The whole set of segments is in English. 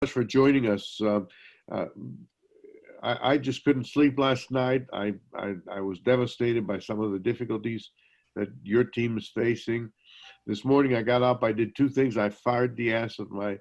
Much for joining us. Uh, I just couldn't sleep last night. I was devastated by some of the difficulties that your team is facing. This morning I got up, I did two things. I fired the ass of my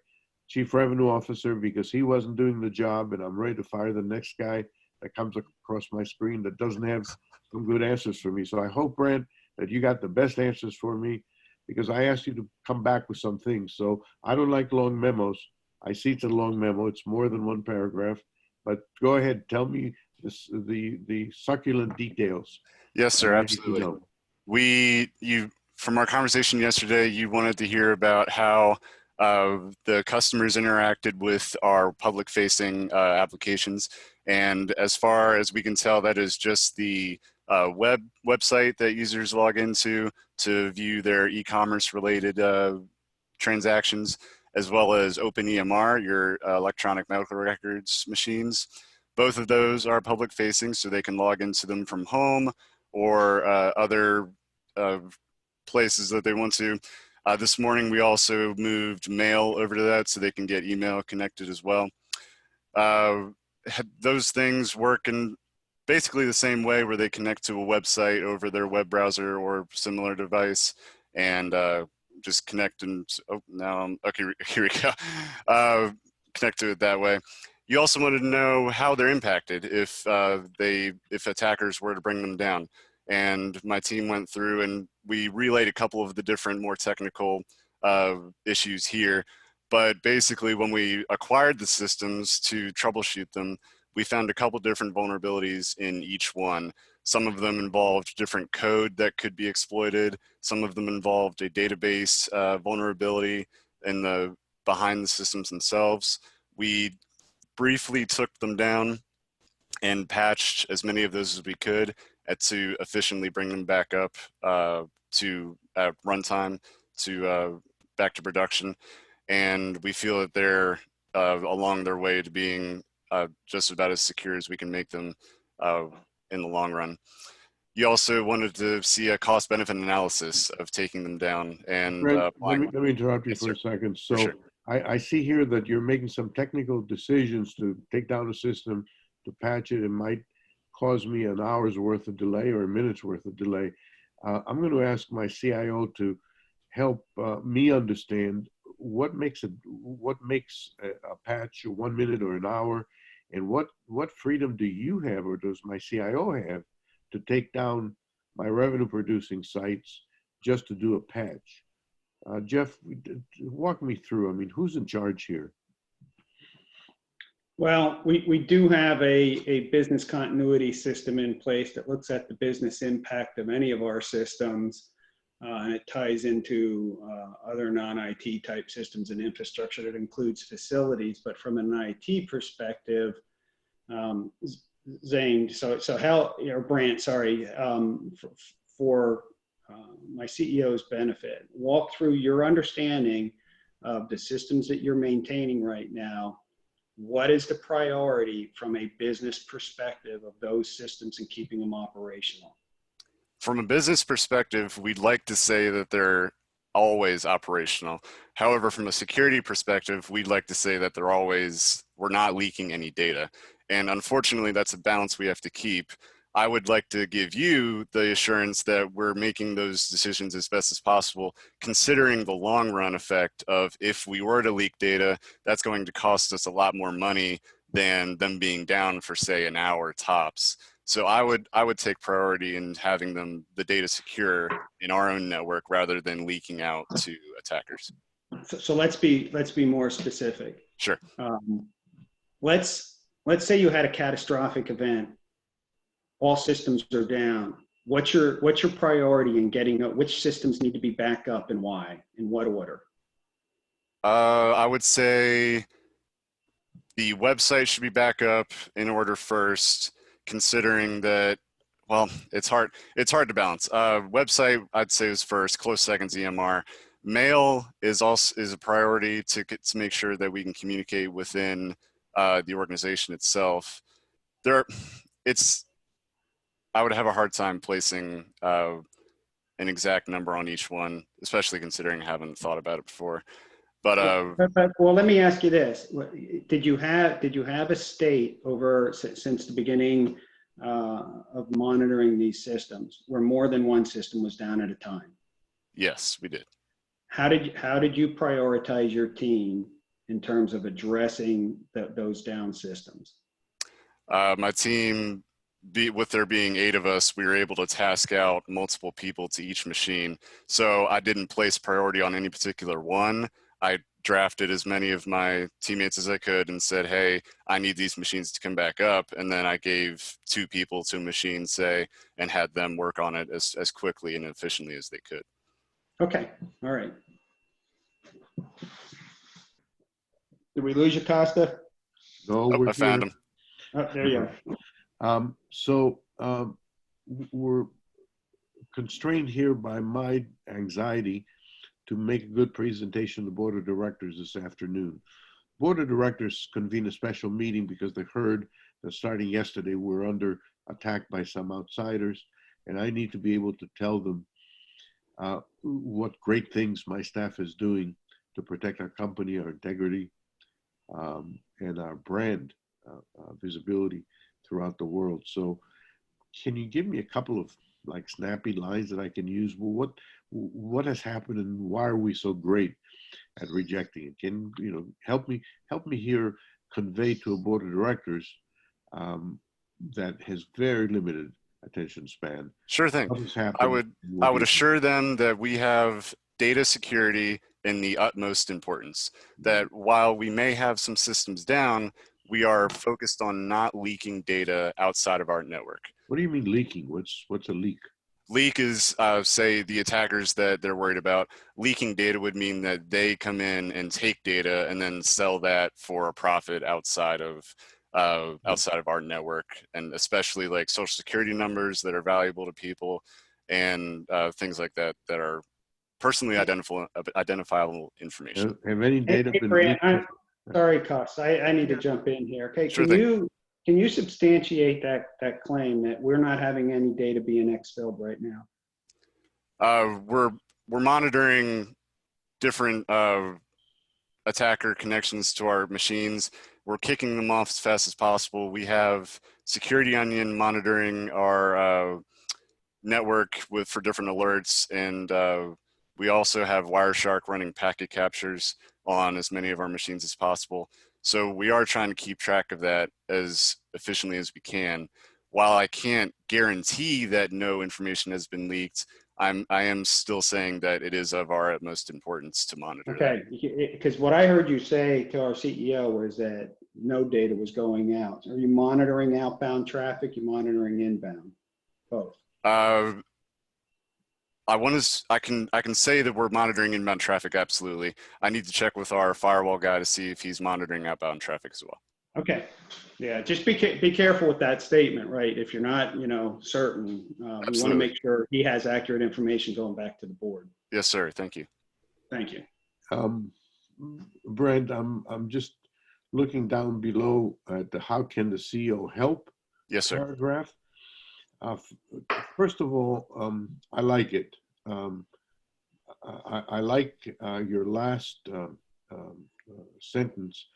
chief revenue officer because he wasn't doing the job, and I'm ready to fire the next guy that comes across my screen that doesn't have some good answers for me. So I hope, Brent, that you got the best answers for me, because I asked you to come back with some things. So I don't like long memos. I see it's a long memo. It's more than one paragraph. But go ahead, tell me the succulent details Yes, that sir, I need to absolutely. know. From our conversation yesterday, you wanted to hear about how the customers interacted with our public-facing applications. And as far as we can tell, that is just the website that users log into to view their e-commerce related transactions, as well as OpenEMR, your electronic medical records machines. Both of those are public facing, so they can log into them from home or other places that they want to. This morning, we also moved mail over to that so they can get email connected as well. Those things work in basically the same way, where they connect to a website over their web browser or similar device, and just connect and, oh, now I'm, okay, here we go. Connect to it that way. You also wanted to know how they're impacted if attackers were to bring them down. And my team went through and we relayed a couple of the different more technical issues here. But basically, when we acquired the systems to troubleshoot them, we found a couple different vulnerabilities in each one. Some of them involved different code that could be exploited. Some of them involved a database vulnerability behind the systems themselves. We briefly took them down and patched as many of those as we could to efficiently bring them back up to runtime, to back to production. And we feel that they're along their way to being just about as secure as we can make them in the long run. You also wanted to see a cost-benefit analysis of taking them down. And Brent, let me interrupt you yes, for sir. a second. So Sure. I see here that you're making some technical decisions to take down a system, to patch it. It might cause me an hour's worth of delay or a minute's worth of delay. I'm going to ask my CIO to help me understand what makes a patch 1 minute or an hour, and what freedom do you have, or does my CIO have, to take down my revenue producing sites just to do a patch? Jeff, walk me through. I mean, who's in charge here? Well, we do have a business continuity system in place that looks at the business impact of any of our systems, and it ties into other non-IT type systems and infrastructure that includes facilities. But from an IT perspective, Zane, so how, or Brant, sorry, for my CEO's benefit, walk through your understanding of the systems that you're maintaining right now. What is the priority from a business perspective of those systems and keeping them operational? From a business perspective, we'd like to say that they're always operational. However, from a security perspective, we'd like to say that we're not leaking any data. And unfortunately, that's a balance we have to keep. I would like to give you the assurance that we're making those decisions as best as possible, considering the long run effect of, if we were to leak data, that's going to cost us a lot more money than them being down for, say, an hour tops. So I would take priority in having the data secure in our own network rather than leaking out to attackers. So let's be more specific. Sure. Let's say you had a catastrophic event. All systems are down. What's your priority in getting which systems need to be back up and why, in what order? I would say the website should be back up in order first, considering that, well, it's hard to balance. Website, I'd say, is first, close seconds EMR. Mail is a priority to make sure that we can communicate within the organization itself. I would have a hard time placing an exact number on each one, especially considering I haven't thought about it before. But Well, let me ask you this: did you have a state over since the beginning of monitoring these systems where more than one system was down at a time? yes, we did. How did you prioritize your team in terms of addressing those down systems? My team, with there being 8 of us, we were able to task out multiple people to each machine. So I didn't place priority on any particular one. I drafted as many of my teammates as I could and said, hey, I need these machines to come back up. And then I gave 2 people to a machine, say, and had them work on it as quickly and efficiently as they could. Okay, all right. Did we lose you, Costa? No, Oh, we're I found here. him. Oh, there you go. We're constrained here by my anxiety to make a good presentation to the board of directors this afternoon. Board of directors convened a special meeting because they heard that starting yesterday, we're under attack by some outsiders, and I need to be able to tell them what great things my staff is doing to protect our company, our integrity, and our brand visibility throughout the world. So can you give me a couple of like snappy lines that I can use? Well, what has happened and why are we so great at rejecting it? Can help me here convey to a board of directors that has very limited attention span? Sure thing. What has happened? I would assure them that we have data security in the utmost importance, that while we may have some systems down, we are focused on not leaking data outside of our network. What do you mean leaking? What's a leak? Leak is, say, the attackers that they're worried about. Leaking data would mean that they come in and take data and then sell that for a profit outside of our network, and especially like social security numbers that are valuable to people and things like that that are personally identifiable information. Have any data Hey, been Brant, leaked? sorry, Costa, I need to jump in here. Okay, Sure thing. Can you substantiate that claim that we're not having any data being exfilled right now? We're monitoring different attacker connections to our machines. We're kicking them off as fast as possible. We have Security Onion monitoring our network for different alerts, and we also have Wireshark running packet captures on as many of our machines as possible. So we are trying to keep track of that as efficiently as we can. While I can't guarantee that no information has been leaked, I am still saying that it is of our utmost importance to monitor. Okay, because what I heard you say to our CEO was that no data was going out. Are you monitoring outbound traffic? You're monitoring inbound? Both. I can say that we're monitoring inbound traffic, absolutely. I need to check with our firewall guy to see if he's monitoring outbound traffic as well. Okay, yeah, just be careful with that statement, right? If you're not, certain, we want to make sure he has accurate information going back to the board. Yes, sir. Thank you. Thank you. Brent, I'm just looking down below at the how can the CEO help paragraph. First of all, I like it. I like your last sentence,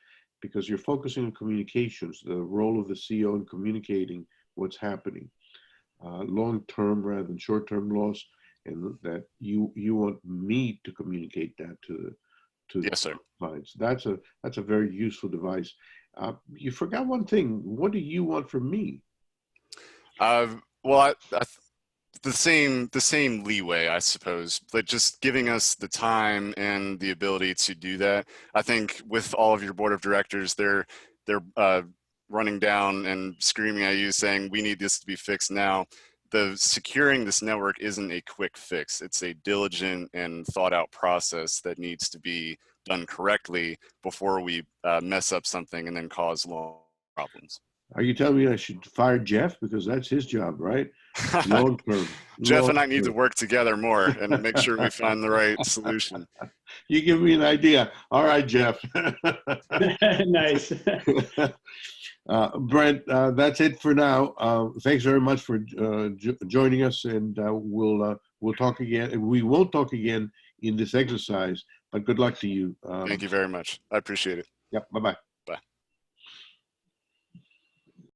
because you're focusing on communications, the role of the CEO in communicating what's happening, long-term rather than short-term loss, and that you want me to communicate that to yes, sir. clients. That's a very useful device. You forgot one thing. What do you want from me? Well, the same leeway, I suppose, but just giving us the time and the ability to do that. I think with all of your board of directors, they're running down and screaming at you saying, we need this to be fixed now. The securing this network isn't a quick fix. It's a diligent and thought out process that needs to be done correctly before we mess up something and then cause long problems. Are you telling me I should fire Jeff? Because that's his job, right? Long term. Jeff and I need to work together more and make sure we find the right solution. You give me an idea. All right, Jeff. Nice. Brent, that's it for now. Thanks very much for joining us, and we'll talk again. We won't talk again in this exercise. But good luck to you. Thank you very much. I appreciate it. Yep. Bye-bye.